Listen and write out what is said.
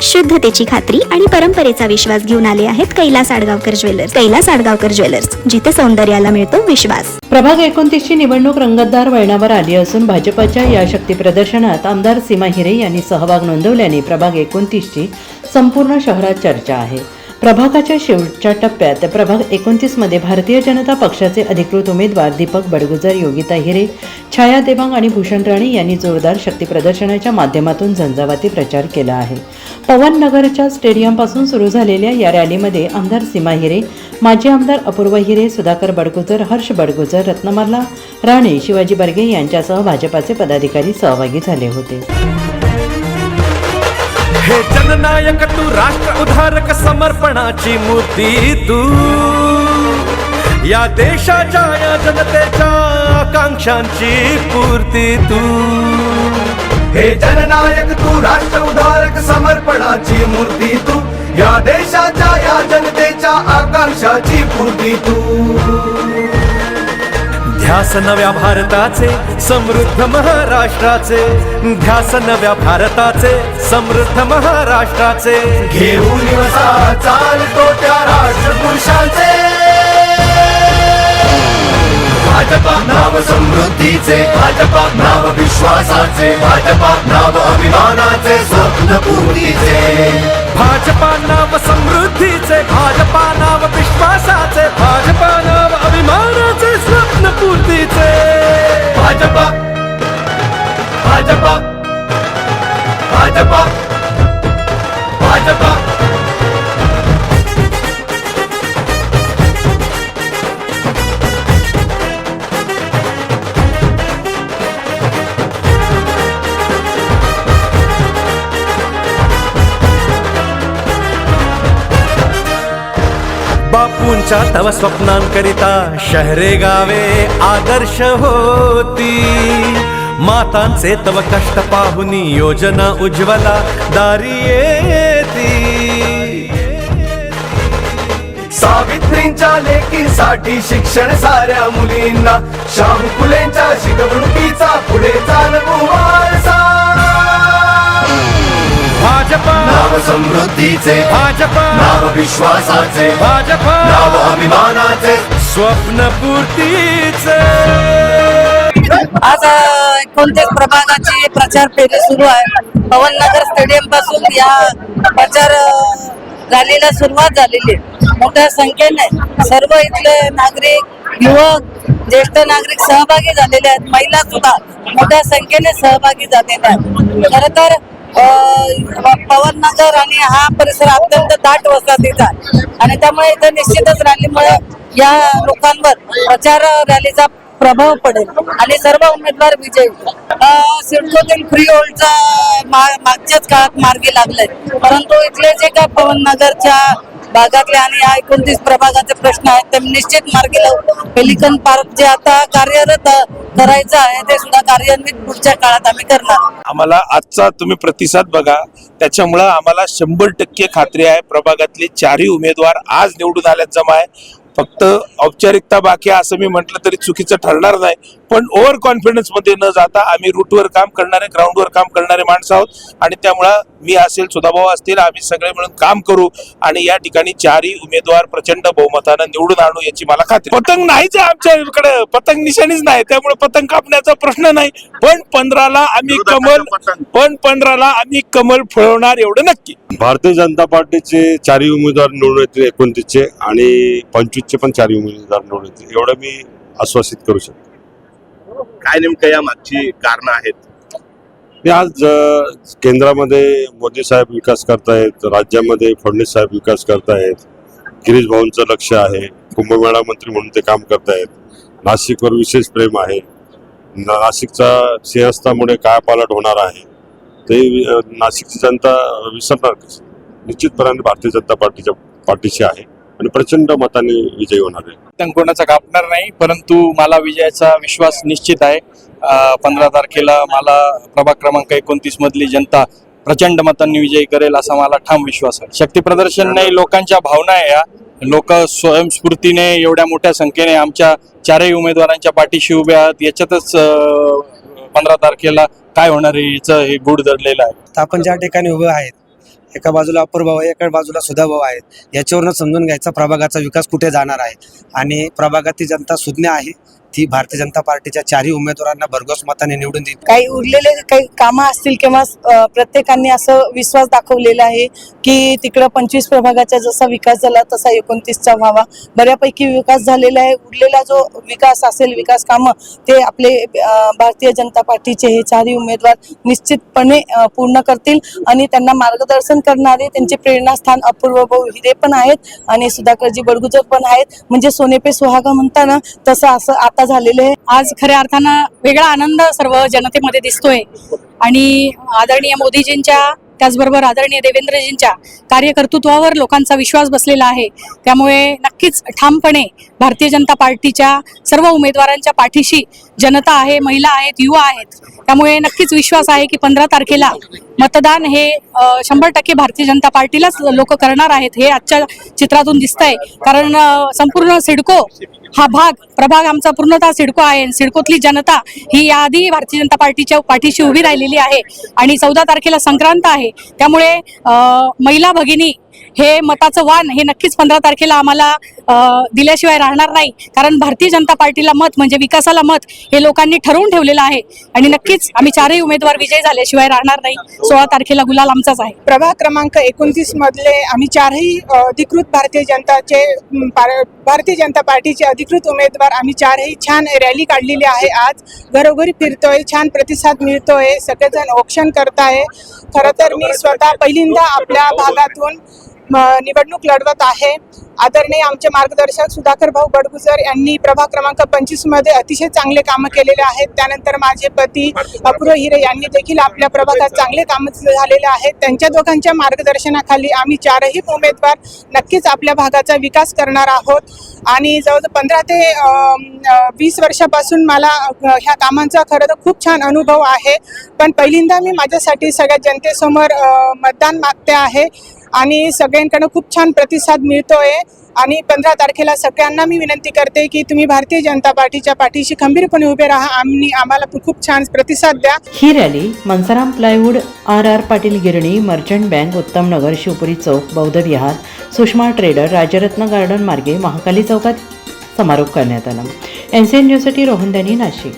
शुद्धतेची खात्री आणि परंपरेचा विश्वास घेऊन आले आहेत कैलास आडगावकर ज्वेलर्स. कैलास आडगावकर ज्वेलर्स, जिथे सौंदर्याला मिळतो विश्वास. प्रभाग 29 ची निवडणूक रंगतदार वळणावर आली असून भाजपच्या या शक्ती प्रदर्शनात आमदार सीमा हिरे यांनी सहभाग नोंदवल्याने प्रभाग 29 ची संपूर्ण शहरात चर्चा आहे. प्रभागाच्या शेवटच्या टप्प्यात प्रभाग 29 मध्ये भारतीय जनता पक्षाचे अधिकृत उमेदवार दीपक बडगुजर, योगिता हिरे, छाया देवांग आणि भूषण राणे यांनी जोरदार शक्ती प्रदर्शनाच्या माध्यमातून झंझावाती प्रचार केला आहे. पवन नगरच्या स्टेडियमपासून सुरू झालेल्या या रॅलीमध्ये आमदार सीमा हिरे, माजी आमदार अपूर्व हिरे, सुधाकर बडगुजर, हर्ष बडगुजर, रत्नमाला राणे, शिवाजी बर्गे यांच्यासह भाजपाचे पदाधिकारी सहभागी झाले होते. हे जननायक तू, राष्ट्र उद्धारक, समर्पणाची मूर्ती तू, या देशाच्या या जनतेच्या आकांक्षांची पूर्ती तू. हे जननायक तू, राष्ट्र उद्धारक, समर्पणाची मूर्ती तू, या देशाच्या या जनतेच्या आकांक्षाची पूर्ती तू. ध्यास नव्या भारताचे, समृद्ध महाराष्ट्राचे, ध्यास नव्या भारताचे, समृद्ध महाराष्ट्राचे. घेऊन वसा चालतो त्या राष्ट्रपुरुषांचे, भाजपा नाव समृद्धीचे, भाजपा नाव विश्वासाचे, भाजपा नाव अभिमानाचे, स्वप्न पूर्तीचे. भाजपा नाव समृद्धीचे, भाजपा नाव विश्वासाचे, भाजपा नाव अभिमानाचे, स्वप्न पूर्तीचे. भाजपा भाजपा भाजपा भाजपा. बापूंच्या तव स्वप्नांकरिता शहरे गावे आदर्श होती. मातांचे तव कष्ट पाहुनी योजना उज्ज्वला दारी येती. सावित्रींच्या लेकीसाठी शिक्षण साऱ्या मुलींना, शाहू फुलेंच्या शिकवणुकीचा पुढे चालवू वारसा. भाजपा नाव समृद्धीचे, भाजपा नाव विश्वासाचे, भाजपा नाव अभिमानाचे, स्वप्न पूर्तीचे. आज 29 प्रभागाची प्रचार फेरी सुरू आहे. पवन नगर स्टेडियम पासून या प्रचार रॅलीला सुरुवात झालेली आहे. मोठ्या संख्येने सर्व इथले नागरिक, युवक, ज्येष्ठ नागरिक सहभागी झालेले आहेत. महिला सुद्धा मोठ्या संख्येने सहभागी झालेल्या आहेत. खरं तर पवन नगर आणि हा परिसर अत्यंत दाट वसाहतीचा आणि त्यामुळे इथे निश्चितच रॅलीमुळे या लोकांवर प्रचार रॅलीचा प्रभाव पडेल आणि सर्व उमेदवार विजयी. सिडकोतील फ्री होल्डचा मागच्याच काळात मार्गी लागलाय, परंतु इथले जे काय पवन नगरच्या भागातले आणि या 29 प्रभागाचे प्रश्न आहेत ते निश्चित मार्गी लावू. पेलिकन पार्क जे आता कार्यरत करायचं आहे ते सुद्धा कार्यान्वित पुढच्या काळात आम्ही करणार. आम्हाला आजचा तुम्ही प्रतिसाद बघा, त्याच्यामुळं आम्हाला 100% खात्री आहे प्रभागातले चारही उमेदवार आज निवडून आल्यात जमा आहे. फक्त औपचारिकता बाकी आहे असं मी म्हटलं तरी चुकीचं ठरणार नाही. पण ओव्हर कॉन्फिडन्स मध्ये न जाता आम्ही रूटवर काम करणारे, ग्राउंडवर काम करणारे माणसं आहोत आणि त्यामुळं मी असेल, सुधाभाऊ असतील, आम्ही सगळे मिळून काम करू आणि या ठिकाणी चारही उमेदवार प्रचंड बहुमतानं निवडून आणू याची मला खात्री. पतंग नाहीच आहे आमच्याकडे, पतंग निशाणीच नाही, त्यामुळे पतंग कापण्याचा प्रश्न नाही. पण 15ला आम्ही कमल फुलवणार एवढं नक्की. भारतीय जनता पार्टीचे चारही उमेदवार निवडून येतील 29चे आणि 25चे पण चारही उमेदवार निवडून येतील एवढं मी आश्वासित करू शकतो. काय नेमकं या मागची कारण आहेत? आज केंद्रामध्ये मोदी साहेब विकास करतायत, राज्यामध्ये फडणवीस साहेब विकास करतायत, गिरीश भाऊंचं लक्ष आहे, कुंभमेळा मंत्री म्हणून ते काम करतायत, नाशिकवर विशेष प्रेम आहे, नाशिकचा सिंहस्थामुळे कायापालट होणार आहे, ते नाशिकची जनता विसरणार कशी? निश्चितपणाने भारतीय जनता पार्टीच्या पाठीशी आहे आणि प्रचंड मताने विजयी होणार आहे. कोणाचा कापणार नाही, परंतु मला विजयाचा विश्वास निश्चित आहे. 15 तारखेला मला प्रभाग क्रमांक 29 मधली जनता प्रचंड मतांनी विजयी करेल असा मला ठाम विश्वास आहे. शक्ती प्रदर्शन नाही, लोकांच्या भावना आहे. या लोक स्वयंस्फूर्तीने एवढ्या मोठ्या संख्येने आमच्या चारही उमेदवारांच्या पाठीशी उभे आहात. याच्यातच 15 तारखेला काय होणार आहे याचं हे गुढ दडलेलं आहे. आपण ज्या ठिकाणी उभे आहेत एका बाजूला अपूर भाऊ आहे, एका बाजूला सुधा भाऊ आहेत. याच्यावरून समजून घ्यायचा प्रभागाचा विकास कुठे जाणार आहे. आणि प्रभागातील जनता सुज्ञ आहे, ती भारतीय जनता पार्टीच्या चारही उमेदवारांना भरघोस मताने निवडून देईल. काही उरलेले काही कामं असतील किंवा प्रत्येकाने असं विश्वास दाखवलेला आहे की तिकडं 25 प्रभागाचा जसा विकास झाला तसा 29चा व्हावा. बऱ्यापैकी विकास झालेला आहे. उरलेला जो विकास असेल, विकास कामं, ते आपले भारतीय जनता पार्टीचे हे चारही उमेदवार निश्चितपणे पूर्ण करतील. आणि त्यांना मार्गदर्शन करणारे त्यांचे प्रेरणास्थान अपूर्व भाऊ हिरे पण आहेत आणि सुधाकरजी बडगुजर पण आहेत. म्हणजे सोने पे सुहागा म्हणताना तसं असं आता झालेलं आहे. आज खऱ्या अर्थानं वेगळा आनंद सर्व जनतेमध्ये दिसतोय आणि आदरणीय मोदीजींच्या त्याचबरोबर आदरणीय देवेंद्रजींच्या कार्यकर्तृत्वावर लोकांचा विश्वास बसलेला आहे. त्यामुळे नक्कीच ठामपणे भारतीय जनता पार्टीच्या सर्व उमेदवारांच्या पाठीशी जनता आहे, महिला आहेत, युवा आहेत. त्यामुळे नक्कीच विश्वास आहे की 15 तारखेला मतदान हे 100% भारतीय जनता पार्टीलाच लोक करणार आहेत. हे आजच्या चित्रातून दिसतंय. कारण संपूर्ण सिडको हा प्रभाग आमचा पूर्णतः सिडको आहे. सिडकोतली जनता ही याआधी भारतीय जनता पार्टीच्या पाठीशी उभी राहिलेली आहे आणि 14 तारखेला संक्रांत आहे. त्यामुळे महिला भगिनी हे मताचं वाण हे नक्कीच 15 तारखेला आम्हाला दिल्याशिवाय राहणार नाही. कारण भारतीय जनता पार्टीला मत म्हणजे विकासाला मत हे लोकांनी ठरवून ठेवलेलं आहे आणि नक्कीच आम्ही चारही उमेदवार विजयी झाल्याशिवाय राहणार नाही. 16 तारखेला गुलाल आमचाच आहे. प्रभाग क्रमांक 29 मधले आम्ही चारही अधिकृत भारतीय जनता पार्टीचे अधिकृत उमेदवार आम्ही चारही छान रॅली काढलेली आहे. आज घरोघरी फिरतोय, छान प्रतिसाद मिळतोय, सगळेजण औक्षण करताय. खरं तर मी स्वतः पहिल्यांदा आपल्या भागातून निवडणूक लढवत आहे. आदरणीय आमचे मार्गदर्शक सुधाकर भाऊ बडगुजर यांनी प्रभाग क्रमांक 25 मध्ये अतिशय चांगले कामं केलेले आहेत. त्यानंतर माझे पती अपूर्व हिरे यांनी देखील आपल्या प्रभागात चांगले काम झालेले आहेत. त्यांच्या दोघांच्या मार्गदर्शनाखाली आम्ही चारही उमेदवार नक्कीच आपल्या भागाचा विकास करणार आहोत. आणि जवळजवळ 15 ते 20 वर्षापासून मला ह्या कामांचा खरं तर खूप छान अनुभव आहे. पण पहिल्यांदा मी माझ्यासाठी सगळ्या जनतेसमोर मतदान मागते आहे आणि सगळ्यांकडून खूप छान प्रतिसाद मिळतोय. आणि 15 तारखेला सगळ्यांना मी विनंती करते की तुम्ही भारतीय जनता पार्टीच्या पाठीशी खंबीरपणे उभे राहा आणि आम्हाला खूप छान प्रतिसाद द्या. ही rally Mansaram plywood, RR Patil गिरणी, merchant bank, Uttam Nagar, Shivpuri Chowk, Bauddha Vihar, Sushma trader, Rajratna garden मार्गे महाकाली चौकात समारोप करण्यात आला. NCN न्यूजसाठी रोहन दनी, नाशिक.